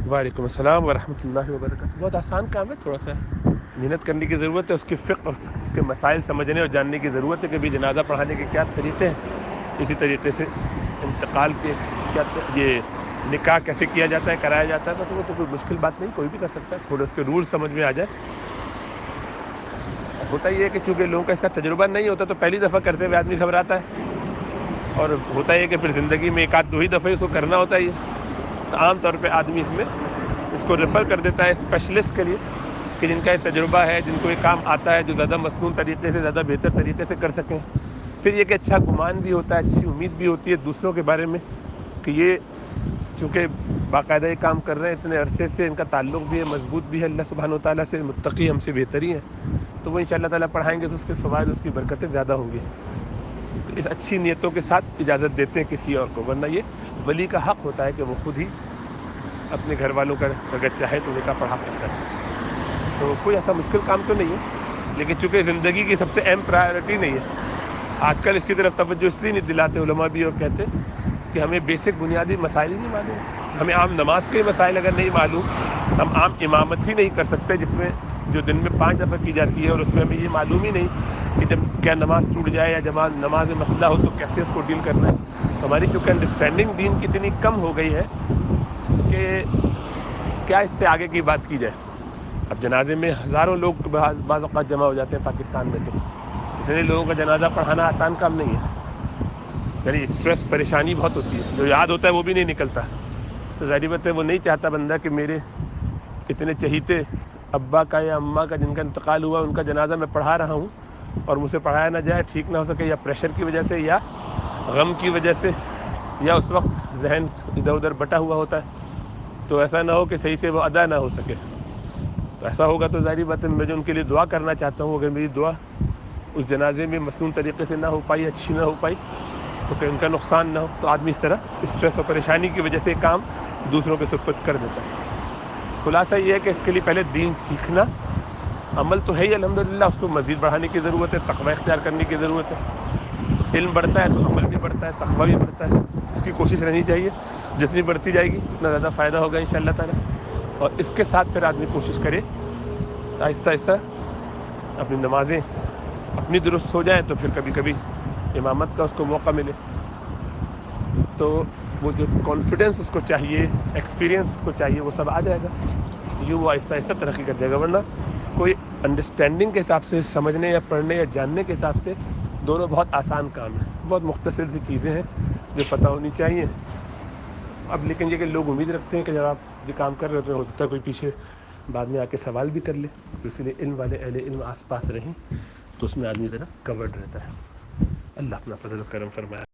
وعلیکم السلام ورحمۃ اللہ وبرکاتہ. بہت آسان کام ہے، تھوڑا سا محنت کرنے کی ضرورت ہے، اس کی فقہ اور اس کے مسائل سمجھنے اور جاننے کی ضرورت ہے کہ بھی جنازہ پڑھانے کے کیا طریقے ہیں، اسی طریقے سے انتقال کے کیا یہ نکاح کیسے کیا جاتا ہے، کرایا جاتا ہے. بس وہ تو کوئی مشکل بات نہیں، کوئی بھی کر سکتا ہے، تھوڑے اس کے رول سمجھ میں آ جائے. ہوتا یہ ہے کہ چونکہ لوگوں کا اس کا تجربہ نہیں ہوتا تو پہلی دفعہ کرتے ہوئے آدمی گھبراتا ہے، اور ہوتا یہ کہ پھر زندگی میں ایک آدھ دو ہی دفعہ اس کو کرنا ہوتا ہے. تو عام طور پہ آدمی اس کو ریفر کر دیتا ہے اسپیشلسٹ کے لیے کہ جن کا یہ تجربہ ہے، جن کو یہ کام آتا ہے، جو زیادہ مسنون طریقے سے، زیادہ بہتر طریقے سے کر سکیں. پھر یہ کہ اچھا گمان بھی ہوتا ہے، اچھی امید بھی ہوتی ہے دوسروں کے بارے میں کہ یہ چونکہ باقاعدہ یہ کام کر رہے ہیں اتنے عرصے سے، ان کا تعلق بھی ہے، مضبوط بھی ہے اللہ سبحانہ و تعالیٰ سے، متقی ہم سے بہتر ہی ہیں، تو وہ انشاءاللہ تعالیٰ پڑھائیں گے تو اس کے فوائد، اس کی برکتیں زیادہ ہوں گی. تو اس اچھی نیتوں کے ساتھ اجازت دیتے ہیں کسی اور کو، ورنہ یہ ولی کا حق ہوتا ہے کہ وہ خود ہی اپنے گھر والوں کا اگر چاہے تو نکاح پڑھا سکتا ہے. تو کوئی ایسا مشکل کام تو نہیں ہے، لیکن چونکہ زندگی کی سب سے اہم پرائیورٹی نہیں ہے، آج کل اس کی طرف توجہ اس لیے نہیں دلاتے علماء بھی، اور کہتے کہ ہمیں بیسک بنیادی مسائل ہی نہیں معلوم. ہمیں عام نماز کے مسائل اگر نہیں معلوم، ہم عام امامت ہی نہیں کر سکتے جس میں جو دن میں 5 دفعہ کی جاتی ہے، اور اس میں ہمیں یہ معلوم ہی نہیں کہ جب کیا نماز ٹوٹ جائے یا نماز میں مسئلہ ہو تو کیسے اس کو ڈیل کرنا ہے. تو ہماری کیونکہ انڈرسٹینڈنگ دین کی اتنی کم ہو گئی ہے کہ کیا اس سے آگے کی بات کی جائے. اب جنازے میں ہزاروں لوگ بعض اوقات جمع ہو جاتے ہیں پاکستان میں، تو اتنے لوگوں کا جنازہ پڑھانا آسان کام نہیں ہے. یعنی اسٹریس، پریشانی بہت ہوتی ہے، جو یاد ہوتا ہے وہ بھی نہیں نکلتا. تو ظاہری بات ہے وہ نہیں چاہتا بندہ کہ میرے اتنے چہیتے ابا کا یا اماں کا جن کا انتقال ہوا ان کا جنازہ میں پڑھا رہا ہوں اور مجھ سے پڑھایا نہ جائے، ٹھیک نہ ہو سکے، یا پریشر کی وجہ سے، یا غم کی وجہ سے، یا اس وقت ذہن ادھر ادھر بٹا ہوا ہوتا ہے، تو ایسا نہ ہو کہ صحیح سے وہ ادا نہ ہو سکے. تو ایسا ہوگا تو ظاہری بات ہے میں جو ان کے لیے دعا کرنا چاہتا ہوں، اگر میری دعا اس جنازے میں مسنون طریقے سے نہ ہو پائی، اچھی نہ ہو پائی، تو کہ ان کا نقصان نہ ہو، تو آدمی اس طرح اسٹریس اور پریشانی کی وجہ سے کام دوسروں کے سپرد کر دیتا ہے. خلاصہ یہ ہے کہ اس کے لیے پہلے دین سیکھنا، عمل تو ہے ہی الحمدللہ، اس کو مزید بڑھانے کی ضرورت ہے، تقوی اختیار کرنے کی ضرورت ہے. علم بڑھتا ہے تو عمل بھی بڑھتا ہے، تقوی بھی بڑھتا ہے. اس کی کوشش رہنی چاہیے، جتنی بڑھتی جائے گی اتنا زیادہ فائدہ ہوگا انشاءاللہ تعالیٰ. اور اس کے ساتھ پھر آدمی کوشش کرے آہستہ آہستہ اپنی نمازیں اپنی درست ہو جائیں، تو پھر کبھی کبھی امامت کا اس کو موقع ملے تو وہ جو کانفیڈنس اس کو چاہیے، ایکسپیرینس اس کو چاہیے، وہ سب آ جائے گا. یوں وہ آہستہ آہستہ ترقی کر جائے گا. ورنہ کوئی انڈرسٹینڈنگ کے حساب سے، سمجھنے یا پڑھنے یا جاننے کے حساب سے دونوں بہت آسان کام ہیں، بہت مختصر سی چیزیں ہیں جو پتہ ہونی چاہیے. اب لیکن یہ کہ لوگ امید رکھتے ہیں کہ جب آپ یہ کام کر رہے ہو سکتا ہے کوئی پیچھے بعد میں آ کے سوال بھی کر لے، تو اس لیے علم والے اہل علم آس پاس رہیں تو اس میں آدمی ذرا کورڈ رہتا ہے. اللہ اپنا فضل و کرم فرمائے.